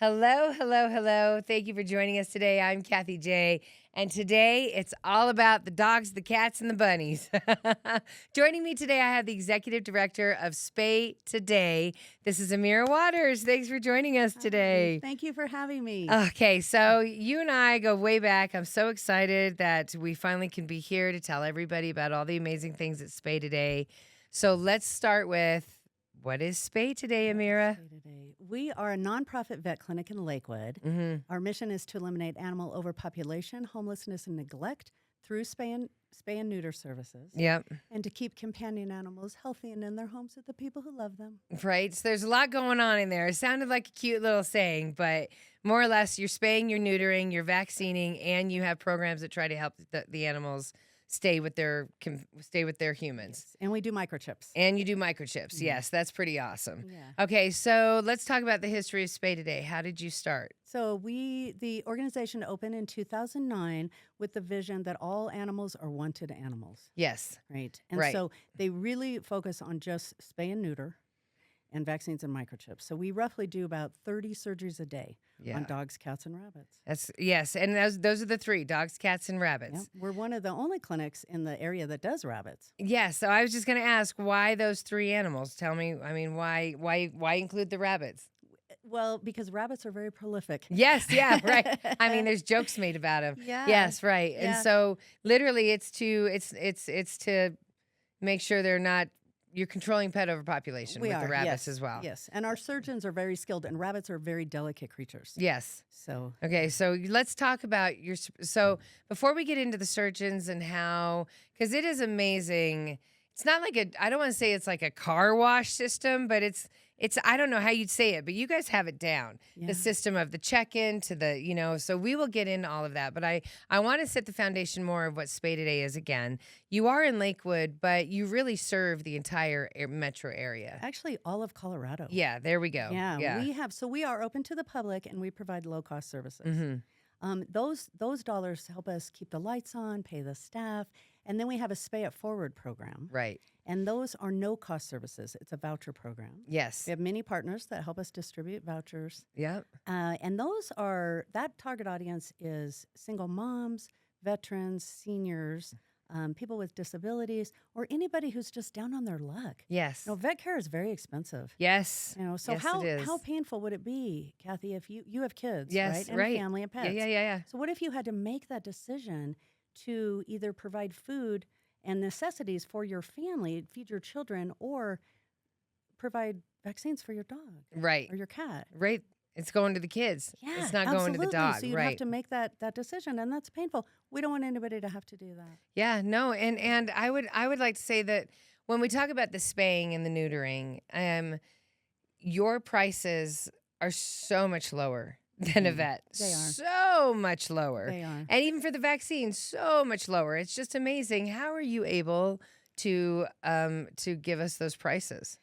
Hello, hello, hello. Thank you for joining us today. I'm Kathie J. And today it's all about the dogs, the cats, and the bunnies. Joining me today, I have the executive director of Spay Today. This is Amira Waters. Thanks for joining us today. Thank you for having me. Okay, so you and I go way back. I'm so excited that we finally can be here to tell everybody about all the amazing things at Spay Today. So let's start with, what is Spay Today, Amira? Spay Today. We are a nonprofit vet clinic in Lakewood. Mm-hmm. Our mission is to eliminate animal overpopulation, homelessness, and neglect through spay and neuter services. Yep. And to keep companion animals healthy and in their homes with the people who love them. Right. So there's a lot going on in there. It sounded like a cute little saying, but more or less you're spaying, you're neutering, you're vaccinating, and you have programs that try to help the animals stay with their humans. Yes. And we do microchips. And you do microchips. Yes, that's pretty awesome. Yeah. Okay, so let's talk about the history of Spay Today. How did you start? So the organization opened in 2009 with the vision that all animals are wanted animals. Yes. Right. And Right. so they really focus on just spay and neuter and vaccines and microchips. So we roughly do about 30 surgeries a day on dogs, cats, and rabbits. Yes, and those are the three: dogs, cats, and rabbits. Yep. We're one of the only clinics in the area that does rabbits. Yes, so I was just going to ask, why those three animals? Tell me, I mean, why include the rabbits? Well, because rabbits are very prolific. Yes, yeah, right. I mean, there's jokes made about them. Yeah. Yes, right. Yeah. And so literally it's to make sure you're controlling pet overpopulation with the rabbits as well. Yes. And our surgeons are very skilled, and rabbits are very delicate creatures. Yes. So Okay, so let's talk about so before we get into the surgeons and how, because it is amazing. It's not like I don't want to say it's like a car wash system, but it's I don't know how you'd say it, but you guys have it down. Yeah. The system of the check-in to the, so we will get into all of that. But I want to set the foundation more of what Spay Today is again. You are in Lakewood, but you really serve the entire metro area. actually, all of Colorado. Yeah, there we go. Yeah. We are open to the public, and we provide low-cost services. Mm-hmm. Those dollars help us keep the lights on, pay the staff, and then we have a Spay It Forward program. Right. And those are no-cost services. It's a voucher program. Yes. We have many partners that help us distribute vouchers. Yep. And that target audience is single moms, veterans, seniors, people with disabilities, or anybody who's just down on their luck. Yes. Vet care is very expensive. Yes. So Yes, how it is. how painful would it be, Kathie, if you have kids, Yes, right? And right. family and pets. Yeah. So what if you had to make that decision to either provide food and necessities for your family, feed your children, or provide vaccines for your dog Right. or your cat? Right. It's going to the kids. Yeah, It's not going to the absolutely. dog. So you'd right. have to make that decision, and that's painful. We don't want anybody to have to do that. Yeah, no, and I would like to say that when we talk about the spaying and the neutering, your prices are so much lower than a vet. They are. So much lower. They are. And even for the vaccine, so much lower. It's just amazing. How are you able to give us those prices?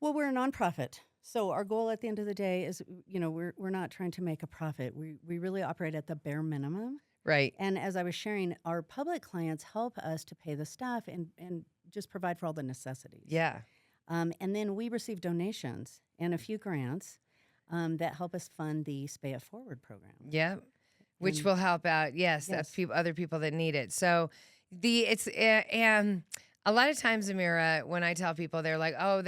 Well, we're a nonprofit. So our goal at the end of the day is, we're not trying to make a profit. We really operate at the bare minimum. Right. And as I was sharing, our public clients help us to pay the staff and just provide for all the necessities. Yeah. And then we receive donations and a few grants that help us fund the Spay It Forward program. Yeah. Which will help out. Yes. That's other people that need it. So and a lot of times, Amira, when I tell people, they're like, oh,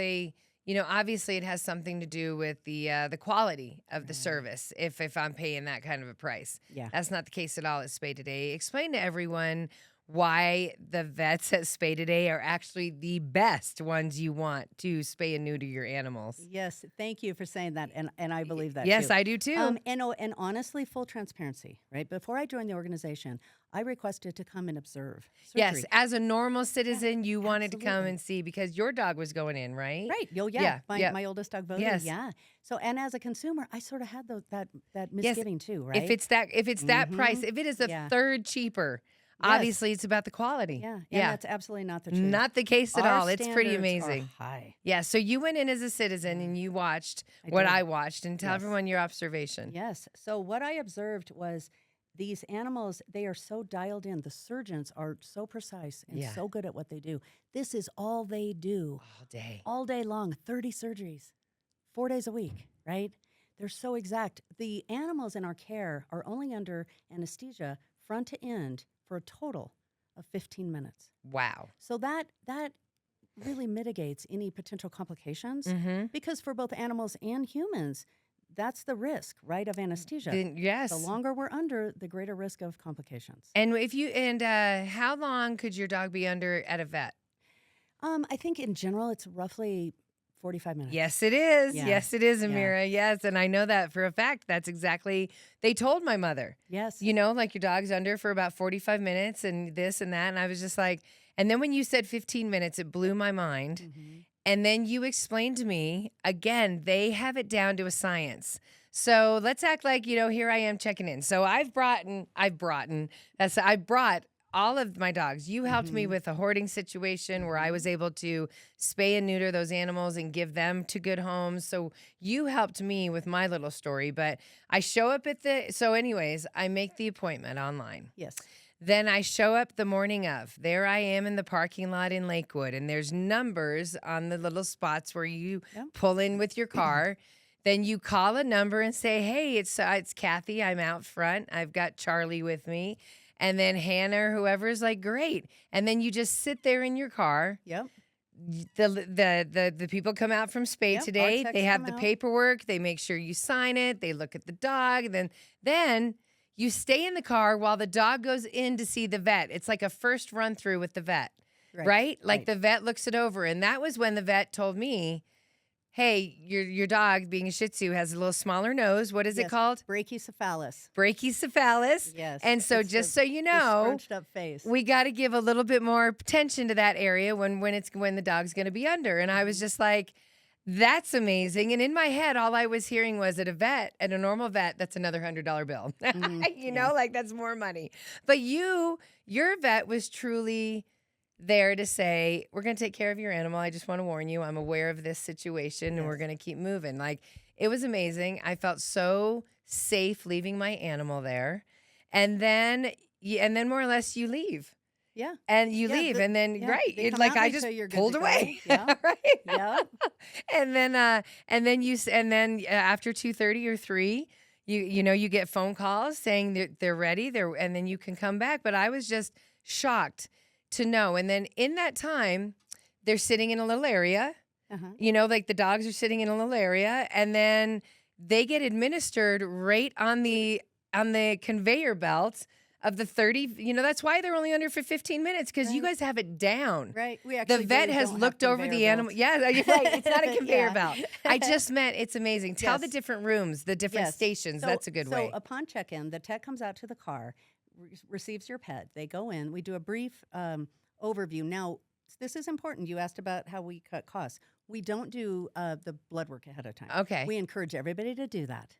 obviously it has something to do with the quality of the service if I'm paying that kind of a price. Yeah. That's not the case at all at Spay Today. Explain to everyone why the vets at Spay Today are actually the best ones you want to spay and neuter your animals. Yes, thank you for saying that, and I believe that Yes, too. I do too. And honestly, full transparency, right? Before I joined the organization, I requested to come and observe surgery. Yes, as a normal citizen, you wanted to come absolutely. and see because your dog was going in, right? Right. Yeah, My oldest dog voted. Yes. Yeah. So, and as a consumer, I sort of had that misgiving too, right? If it's that price, if it is a third cheaper, obviously it's about the quality. Yeah. And that's absolutely not the truth. Not the case at Our all. It's pretty standards are amazing. high. Yeah. So you went in as a citizen and you watched what I watched, and tell Yes. everyone your observation. Yes. So what I observed was these animals, they are so dialed in. The surgeons are so precise and so good at what they do. This is all they do. All day. All day long, 30 surgeries, 4 days a week, right? They're so exact. The animals in our care are only under anesthesia front to end for a total of 15 minutes. Wow. So that really mitigates any potential complications Mm-hmm. because for both animals and humans, that's the risk, right, of anesthesia. Yes. The longer we're under, the greater risk of complications. And how long could your dog be under at a vet? I think in general, it's roughly 45 minutes. Yes, it is. Yeah. Yes, it is, Yeah. Amira. Yes, and I know that for a fact. That's exactly, they told my mother, Yes. like your dog's under for about 45 minutes and this and that. And I was just like, and then when you said 15 minutes, it blew my mind. Mm-hmm. And then you explained to me, again, they have it down to a science. So let's act like, here I am checking in. So I brought all of my dogs. You helped me with a hoarding situation where I was able to spay and neuter those animals and give them to good homes. So you helped me with my little story, but I show up anyways, I make the appointment online. Yes. Then I show up the morning of. There I am in the parking lot in Lakewood, and there's numbers on the little spots where you pull in with your car. Then you call a number and say, hey, it's Kathie. I'm out front. I've got Charlie with me. And then Hannah or whoever is like, great. And then you just sit there in your car. Yep. The people come out from Spay Today. They have the paperwork. They make sure you sign it. They look at the dog. And then you stay in the car while the dog goes in to see the vet. It's like a first run through with the vet, right? Like the vet looks it over. And that was when the vet told me, hey, your dog, being a Shih Tzu, has a little smaller nose. What is it called? Brachycephalus. Brachycephalus. Yes. And so just so you know, scrunched up face. We got to give a little bit more attention to that area when the dog's going to be under. And I was just like, that's amazing. And in my head, all I was hearing was at a normal vet, that's another $100 bill. Like that's more money. But your vet was truly there to say, we're going to take care of your animal. I just want to warn you, I'm aware of this situation and we're going to keep moving. Like, it was amazing. I felt so safe leaving my animal there. And then more or less you leave. Yeah. And you leave and then, it's like I just pulled away. Yeah. Right. Yeah. and then after 2:30 or 3, you get phone calls saying they're ready and then you can come back. But I was just shocked to know. And then in that time, they're sitting in a little area, like the dogs are sitting in a little area, and then they get administered right on the conveyor belt of the 30, that's why they're only under for 15 minutes, because you guys have it down. Right. We actually the vet has looked over the animal. Yeah, you're right. It's not a conveyor belt. I just meant it's amazing. Tell the different rooms, the different stations. That's a good way. So upon check-in, the tech comes out to the car, receives your pet. They go in. We do a brief overview. Now, this is important. You asked about how we cut costs. We don't do the blood work ahead of time. Okay. We encourage everybody to do that.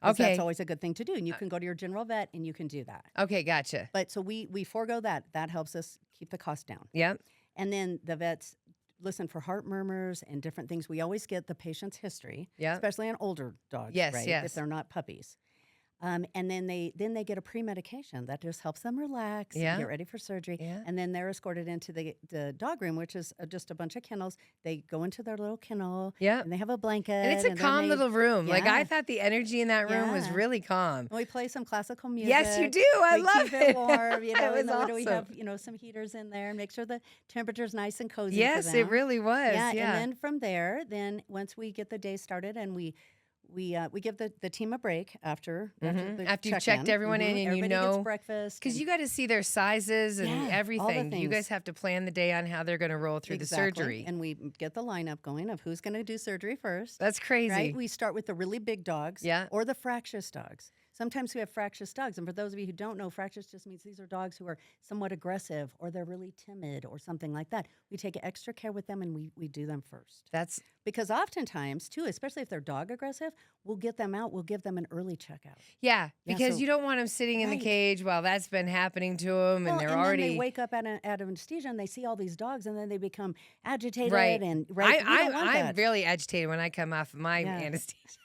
Okay. That's always a good thing to do. And you can go to your general vet and you can do that. Okay, gotcha. But so we forego that. That helps us keep the cost down. Yep. And then the vets listen for heart murmurs and different things. We always get the patient's history, especially on older dogs, right? If they're not puppies. And then they get a pre-medication that just helps them relax and get ready for surgery. Yeah. And then they're escorted into the dog room, which is just a bunch of kennels. They go into their little kennel, and they have a blanket. And it's a calm little room. Like, I thought the energy in that room was really calm. And we play some classical music. Yes, you do. I love keep it warm. It was awesome. We have some heaters in there and make sure the temperature's nice and cozy. Yes, for them. it really was. Yeah. And then from there, once we get the day started and we give the team a break after you've checked everyone in and everybody gets breakfast, because you got to see their sizes and everything. You guys have to plan the day on how they're going to roll through the surgery, and we get the lineup going of who's going to do surgery first. That's crazy. Right? We start with the really big dogs, or the fractious dogs. Sometimes we have fractious dogs, and for those of you who don't know, fractious just means these are dogs who are somewhat aggressive or they're really timid or something like that. We take extra care with them, and we do them first. That's because oftentimes, too, especially if they're dog aggressive, we'll get them out. We'll give them an early checkout. Yeah, because you don't want them sitting in the cage while that's been happening to them, and they're already. Then they wake up out of anesthesia and they see all these dogs, and then they become agitated. Right. And I'm really agitated when I come off of my anesthesia.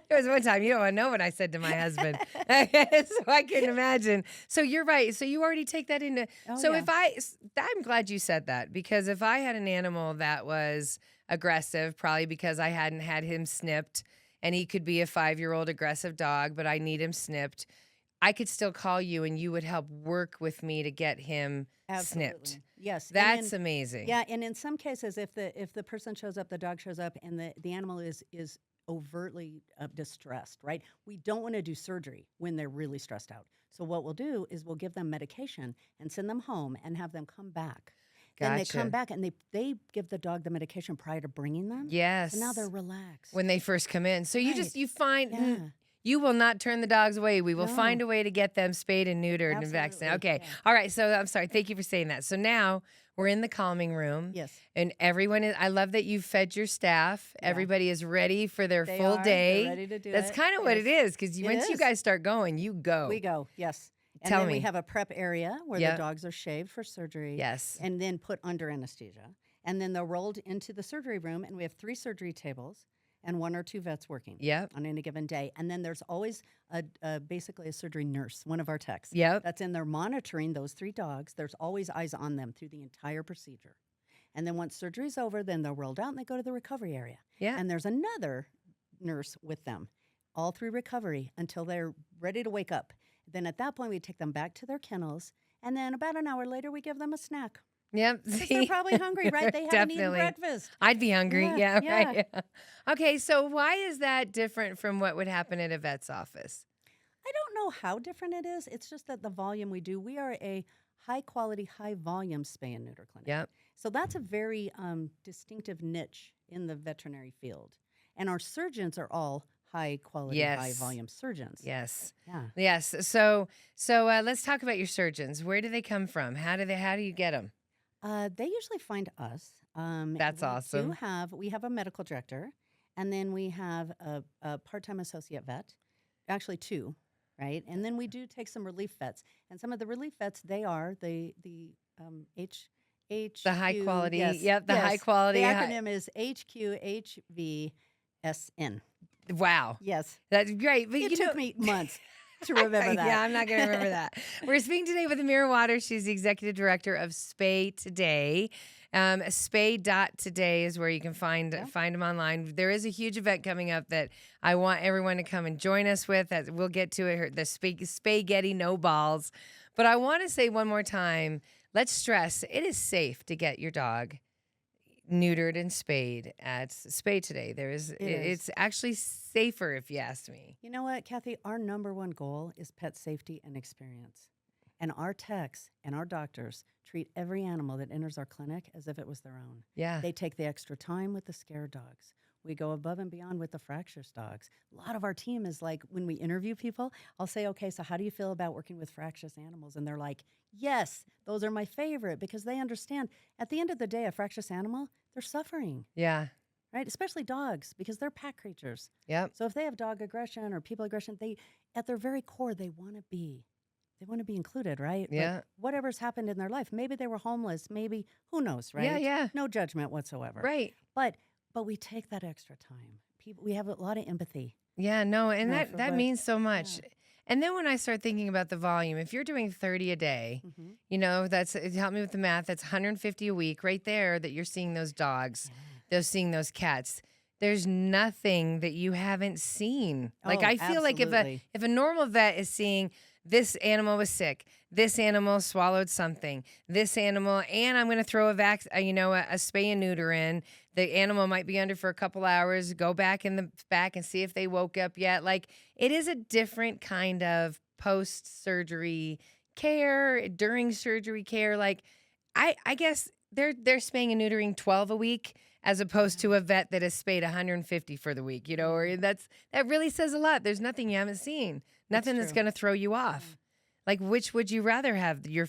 There was one time, you don't want to know what I said to my husband. So I can imagine. So you're right. So you already take that into. I'm glad you said that, because if I had an animal that was aggressive, probably because I hadn't had him snipped and he could be a 5-year-old aggressive dog, but I need him snipped, I could still call you and you would help work with me to get him snipped. Yes. That's amazing. Yeah, and in some cases, if the person shows up, the dog shows up, and the animal is overtly distressed, right? We don't want to do surgery when they're really stressed out. So what we'll do is we'll give them medication and send them home and have them come back. Then they come back and they give the dog the medication prior to bringing them. Yes. So now they're relaxed. When they first come in. So you find... You will not turn the dogs away. We will find a way to get them spayed and neutered and vaccinated. Okay. Yeah. All right. So I'm sorry. Thank you for saying that. So now we're in the calming room. Yes. And everyone is, I love that you've fed your staff. Yeah. Everybody is ready for their full day. They're ready to do That's kind of what it is. Because once you guys start going, you go. We go. Yes. And Tell then me. we have a prep area where the dogs are shaved for surgery. Yes. And then put under anesthesia. And then they're rolled into the surgery room. And we have 3 surgery tables and 1 or 2 vets working on any given day. And then there's always basically a surgery nurse, one of our techs, that's in there monitoring those 3 dogs. There's always eyes on them through the entire procedure. And then once surgery's over, then they're rolled out and they go to the recovery area. Yeah. And there's another nurse with them all through recovery until they're ready to wake up. Then at that point, we take them back to their kennels. And then about an hour later, we give them a snack. Yep. They're probably hungry, right? They haven't eaten breakfast. I'd be hungry. Yeah. Right. Yeah. Okay. So why is that different from what would happen at a vet's office? I don't know how different it is. It's just that the volume we do, we are a high quality, high volume spay and neuter clinic. Yep. So that's a very distinctive niche in the veterinary field. And our surgeons are all high quality, high volume surgeons. Yes. Yeah. Yes. So let's talk about your surgeons. Where do they come from? How do you get them? They usually find us. That's awesome. We have a medical director, and then we have a part-time associate vet, actually 2, right? And then we do take some relief vets, and some of the relief vets, they are the high quality. Yes, high quality. The acronym is HQHVSN. Wow. Yes. That's great. But it took me months to remember that. Yeah, I'm not going to remember that. We're speaking today with Amira Waters. She's the executive director of Spay Today. Spay.today is where you can find them online. There is a huge event coming up that I want everyone to come and join us with. We'll get to it. The Spaghetti No Balls. But I want to say one more time, let's stress, it is safe to get your dog neutered and spayed at Spay Today. It's actually safer, if you ask me. You know what, Kathie? Our number one goal is pet safety and experience. And our techs and our doctors treat every animal that enters our clinic as if it was their own. Yeah. They take the extra time with the scared dogs. We go above and beyond with the fractious dogs. A lot of our team is like, when we interview people, I'll say, okay, so how do you feel about working with fractious animals? And they're like, yes, those are my favorite, because they understand at the end of the day, a fractious animal, they're suffering. Yeah. Right? Especially dogs, because they're pack creatures. Yep. So if they have dog aggression or people aggression, at their very core, they want to be included, right? Yeah. Like whatever's happened in their life. Maybe they were homeless. Maybe, who knows, right? Yeah. No judgment whatsoever. Right. But we take that extra time. We have a lot of empathy. Yeah, no, and that means so much. Yeah. And then when I start thinking about the volume, if you're doing 30 a day, help me with the math, that's 150 a week right there that you're seeing those dogs, seeing those cats. There's nothing that you haven't seen. Like, I feel like if a normal vet is seeing this animal was sick, this animal swallowed something, this animal, and I'm going to throw a spay and neuter in. The animal might be under for a couple hours, go back in the back and see if they woke up yet. Like, it is a different kind of post-surgery care, during surgery care. Like, I guess they're spaying and neutering 12 a week as opposed to a vet that has spayed 150 for the week, or that really says a lot. There's nothing you haven't seen. Nothing that's going to throw you off. Yeah. Like, which would you rather have your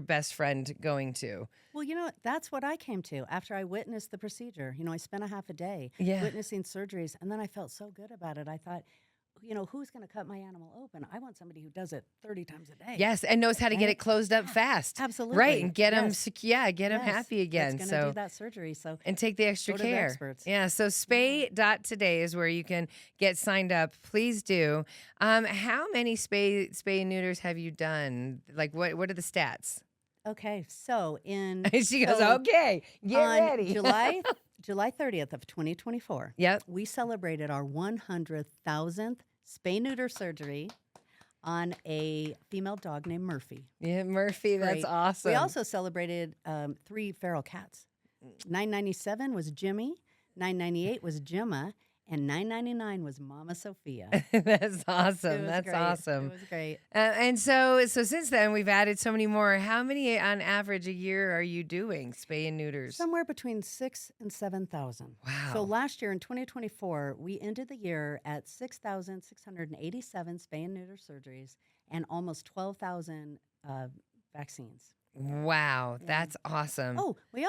best friend going to? Well, that's what I came to after I witnessed the procedure. I spent a half a day witnessing surgeries, and then I felt so good about it. I thought, who's going to cut my animal open? I want somebody who does it 30 times a day. Yes, and knows how to get it closed up fast. Absolutely. Right, and get them happy again. It's going to do that surgery. And take the extra care. Experts. Yeah, so spay.today is where you can get signed up. Please do. How many spay and neuters have you done? Like, what are the stats? Okay, so she goes, okay, get ready. July 30th of 2024. Yep. We celebrated our 100,000th spay-neuter surgery on a female dog named Murphy. Yeah, Murphy, that's awesome. We also celebrated 3 feral cats. 997 was Jimmy, 998 was Gemma, and 999 was Mama Sophia. That's awesome. That's great. awesome. It was great. And so since then, we've added so many more. How many on average a year are you doing spay and neuters? Somewhere between 6,000 and 7,000. Wow. So last year in 2024, we ended the year at 6,687 spay and neuter surgeries and almost 12,000 vaccines. Wow, that's awesome. Oh, we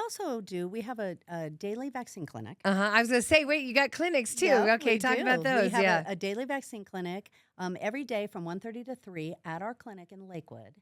have a daily vaccine clinic. I was going to say, wait, you got clinics too. Yeah, okay, talk about those. We have a daily vaccine clinic every day from 1:30 to 3 at our clinic in Lakewood.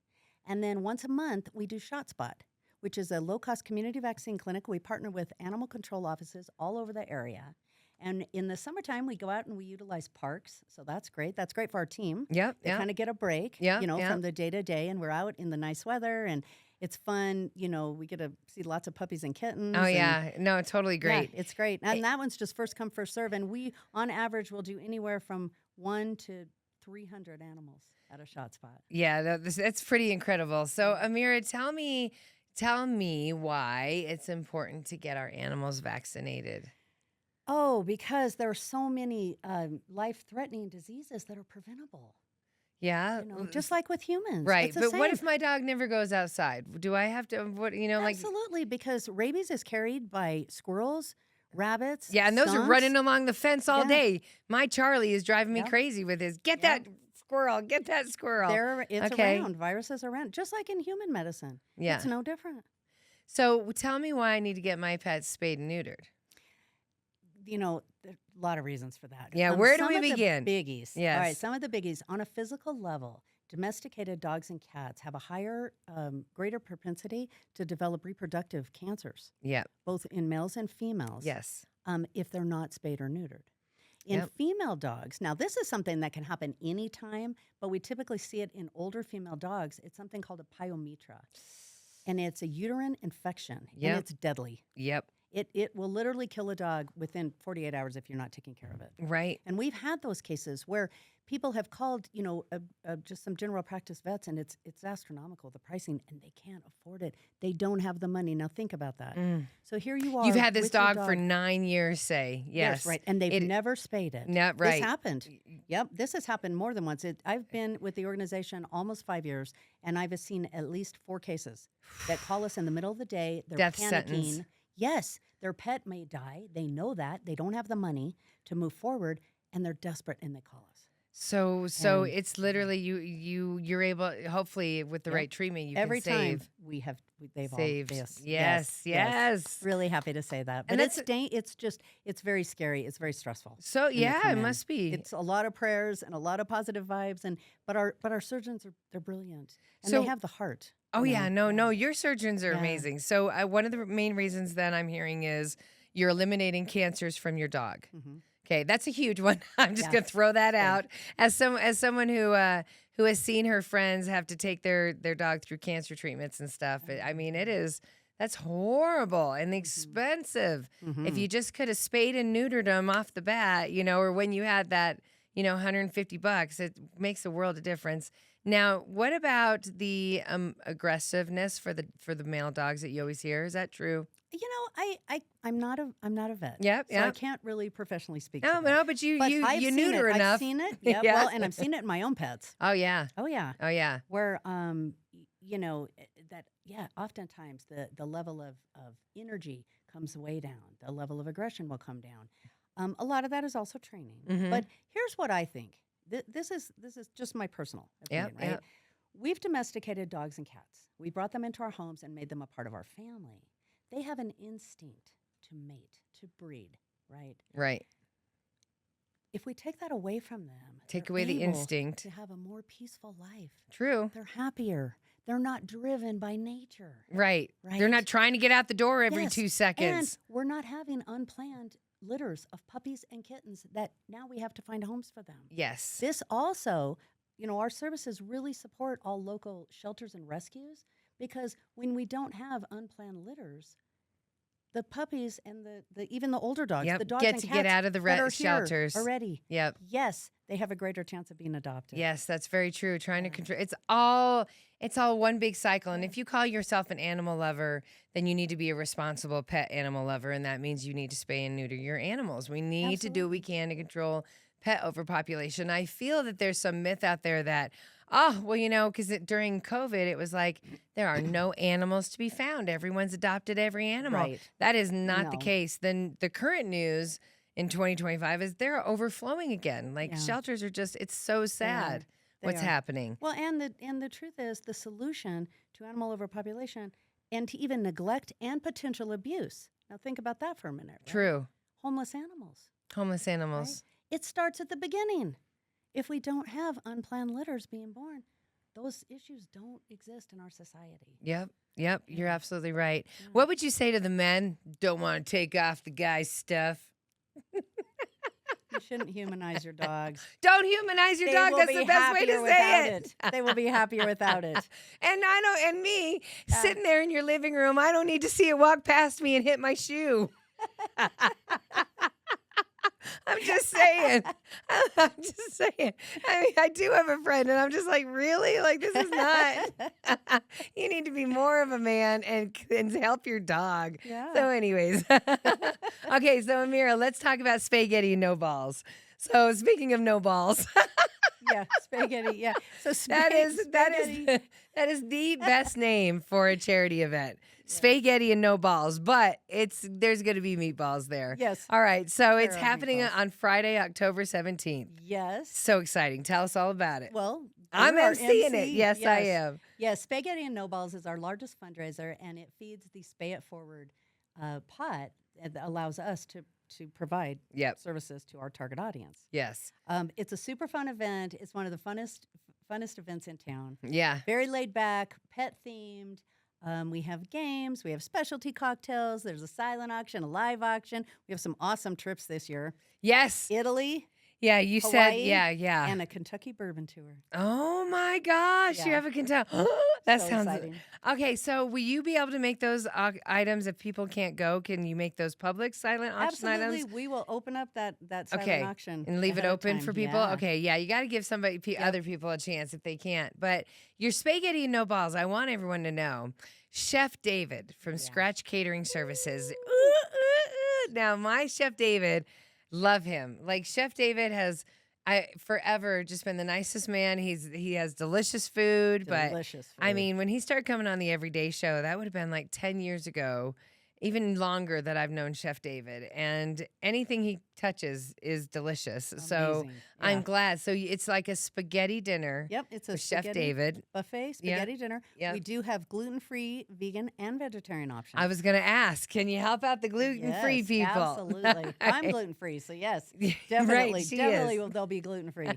And then once a month, we do ShotSpot, which is a low-cost community vaccine clinic. We partner with animal control offices all over the area. And in the summertime, we go out and we utilize parks. So that's great. That's great for our team. Yep. They kind of get a break, from the day-to-day. And we're out in the nice weather and it's fun. We get to see lots of puppies and kittens. Oh, yeah. No, totally great. Yeah, it's great. And that one's just first come, first serve. And we, on average, will do anywhere from 1 to 300 animals at a ShotSpot. Yeah, that's pretty incredible. So, Amira, tell me why it's important to get our animals vaccinated. Oh, because there are so many life-threatening diseases that are preventable. Yeah. Just like with humans. Right. But what if my dog never goes outside? Do I have to, Absolutely, because rabies is carried by squirrels, rabbits. Yeah, and those skunks. are running along the fence all day. My Charlie is driving me crazy with his, get that squirrel. It's around. Viruses are around. Just like in human medicine. Yeah. It's no different. So tell me why I need to get my pets spayed and neutered. There's a lot of reasons for that. Yeah, where do we begin? The biggies. Yes. All right, some of the biggies. On a physical level, domesticated dogs and cats have a higher, greater propensity to develop reproductive cancers. Yeah. Both in males and females. Yes. If they're not spayed or neutered. In female dogs, now this is something that can happen anytime, but we typically see it in older female dogs. It's something called a pyometra. And it's a uterine infection. And it's deadly. Yep. It will literally kill a dog within 48 hours if you're not taking care of it. Right. And we've had those cases where people have called, just some general practice vets, and it's astronomical, the pricing, and they can't afford it. They don't have the money. Now think about that. So here you are. You've had this dog for 9 years, say. Yes. Right. And they've never spayed it. No, right. This happened. Yep. This has happened more than once. I've been with the organization almost 5 years, and I've seen at least 4 cases that call us in the middle of the day. They're Death panicking. sentence. Yes, their pet may die. They know that. They don't have the money to move forward, and they're desperate, and they call us. So it's literally you're able, hopefully with the right treatment, you every can save. Time they've saved. all this. Yes. Really happy to say that. But it's very scary. It's very stressful. So it must be. It's a lot of prayers and a lot of positive vibes, but our surgeons they're brilliant, and So- they have the heart. Oh, yeah. No, your surgeons are amazing. So one of the main reasons that I'm hearing is you're eliminating cancers from your dog. Mm-hmm. Okay, that's a huge one. I'm just going to throw that out. As someone who has seen her friends have to take their dog through cancer treatments and stuff, I mean, that's horrible and expensive. If you just could have spayed and neutered them off the bat, or when you had that, $150, it makes a world of difference. Now, what about the aggressiveness for the male dogs that you always hear? Is that true? I'm not a vet. Yep. So I can't really professionally speak to that. No, but you neuter enough. I've seen it. Yeah. Well, and I've seen it in my own pets. Oh yeah. Where oftentimes the level of energy comes way down. The level of aggression will come down. A lot of that is also training. But here's what I think. This is just my personal opinion, right? Yep. We've domesticated dogs and cats. We brought them into our homes and made them a part of our family. They have an instinct to mate, to breed, right? Right. If we take that away from them, take away the instinct to have a more peaceful life. True. They're happier. They're not driven by nature. Right. They're not trying to get out the door every 2 seconds. And we're not having unplanned litters of puppies and kittens that now we have to find homes for them. Yes. This also, our services really support all local shelters and rescues, because when we don't have unplanned litters, the puppies and even the older dogs, Yep. the dogs Get and to cats get out of the that are shelters here already. Yep. Yes, they have a greater chance of being adopted. Yes, that's very true. Trying to control it's all one big cycle. And if you call yourself an animal lover, then you need to be a responsible pet animal lover, and that means you need to spay and neuter your animals. We need to do what we can to control pet overpopulation. I feel that there's some myth out there that, oh, well, because during COVID, it was like there are no animals to be found. Everyone's adopted every animal. Right. That is not the case. Then the current news in 2025 is they're overflowing again. Like shelters are just, it's so sad what's happening. Well, and the truth is the solution to animal overpopulation and to even neglect and potential abuse. Now think about that for a minute. Right? True. Homeless animals. Homeless animals. Right? It starts at the beginning. If we don't have unplanned litters being born, those issues don't exist in our society. Yep. You're absolutely right. Yeah. What would you say to the men? Don't want to take off the guy's stuff. You shouldn't humanize your dogs. Don't humanize your dog. That's the best way to say it. They will be happier without it. And me sitting there in your living room, I don't need to see it walk past me and hit my shoe. I'm just saying. I mean, I do have a friend, and I'm just like, really? Like, this is not. You need to be more of a man and help your dog. Yeah. So anyways. Okay, so Amira, let's talk about spaghetti and no balls. So speaking of no balls. Yeah, spaghetti. Yeah. So that is the best name for a charity event. Spaghetti and no balls, but there's going to be meatballs there. Yes. All right. So it's happening on Friday, October 17th. Yes. So exciting. Tell us all about it. Well, I'm emceeing it. Yes, I am. Yes. Spaghetti and no balls is our largest fundraiser, and it feeds the Spay It Forward pot that allows us to provide services to our target audience. Yes. It's a super fun event. It's one of the funnest events in town. Yeah. Very laid back, pet themed. We have games. We have specialty cocktails. There's a silent auction, a live auction. We have some awesome trips this year. Yes. Italy. Yeah, you Hawaii, said, yeah. And a Kentucky bourbon tour. Oh, my gosh. You have a Kentucky. That so sounds exciting. Okay, so will you be able to make those items if people can't go? Can you make those public silent auction items? Absolutely. We will open up that silent auction. And leave it open for people? Yeah. Okay, yeah. You got to give other people a chance if they can't. But your spaghetti and no balls, I want everyone to know. Chef David from Scratch Catering Services. Now, my Chef David, love him. Like, Chef David has forever just been the nicest man. He has delicious food. I mean, when he started coming on the Everyday Show, that would have been like 10 years ago, even longer that I've known Chef David. And anything he touches is delicious. Amazing. So I'm glad. So it's like a spaghetti dinner. Yep, it's a Chef David buffet spaghetti dinner. Yep. We do have gluten-free, vegan, and vegetarian options. I was going to ask, can you help out the gluten-free people? Absolutely. I'm gluten-free, so yes, definitely. They'll be gluten-free.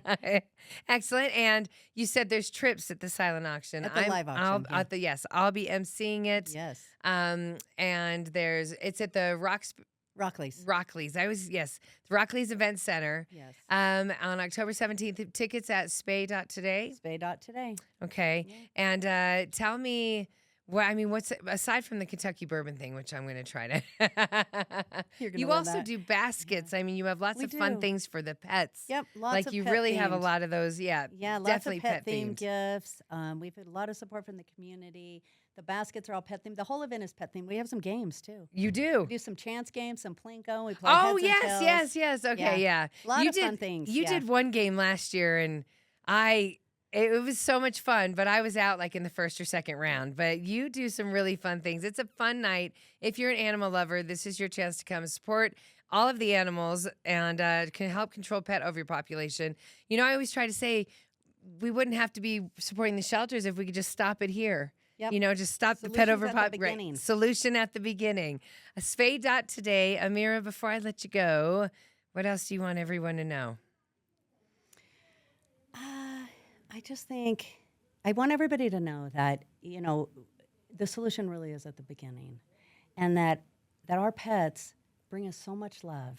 Excellent. And you said there's trips at the silent auction. At the live auction. I'll be emceeing it. Yes. And it's at the Rockley's. The Rockley's Event Center. Yes. On October 17th. Tickets at spay.today. Spay.today. Okay. Yeah. And tell me, what's aside from the Kentucky bourbon thing, which I'm going to try to. You also do baskets. Yeah. I mean, you have lots of fun things for the pets. Yep. Lots of you pet really themed. have a lot of those. Yeah. Yeah. Lots of pet themed gifts. We've had a lot of support from the community. The baskets are all pet themed. The whole event is pet themed. We have some games too. You do? We do some chance games, some Plinko. We play heads and tails. Yes. Okay, yeah. A lot of fun things. You did one game last year, and it was so much fun, but I was out like in the first or second round. But you do some really fun things. It's a fun night. If you're an animal lover, this is your chance to come support all of the animals and can help control pet overpopulation. I always try to say we wouldn't have to be supporting the shelters if we could just stop it here. Yep. Just stop the pet overpopulation. Solution at the beginning. Spay.today. Amira, before I let you go, what else do you want everyone to know? I just think I want everybody to know that, the solution really is at the beginning, and that our pets bring us so much love,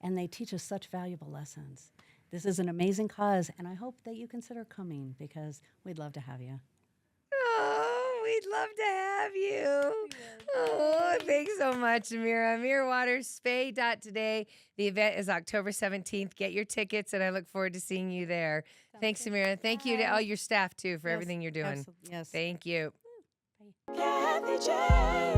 and they teach us such valuable lessons. This is an amazing cause, and I hope that you consider coming because we'd love to have you. Oh, we'd love to have you. Oh, thanks so much, Amira. Amira Waters, Spay.today. The event is October 17th. Get your tickets, and I look forward to seeing you there. Thanks, Amira. Thank you to all your staff, too, for everything you're doing. Yes. Thank you. Kathie J.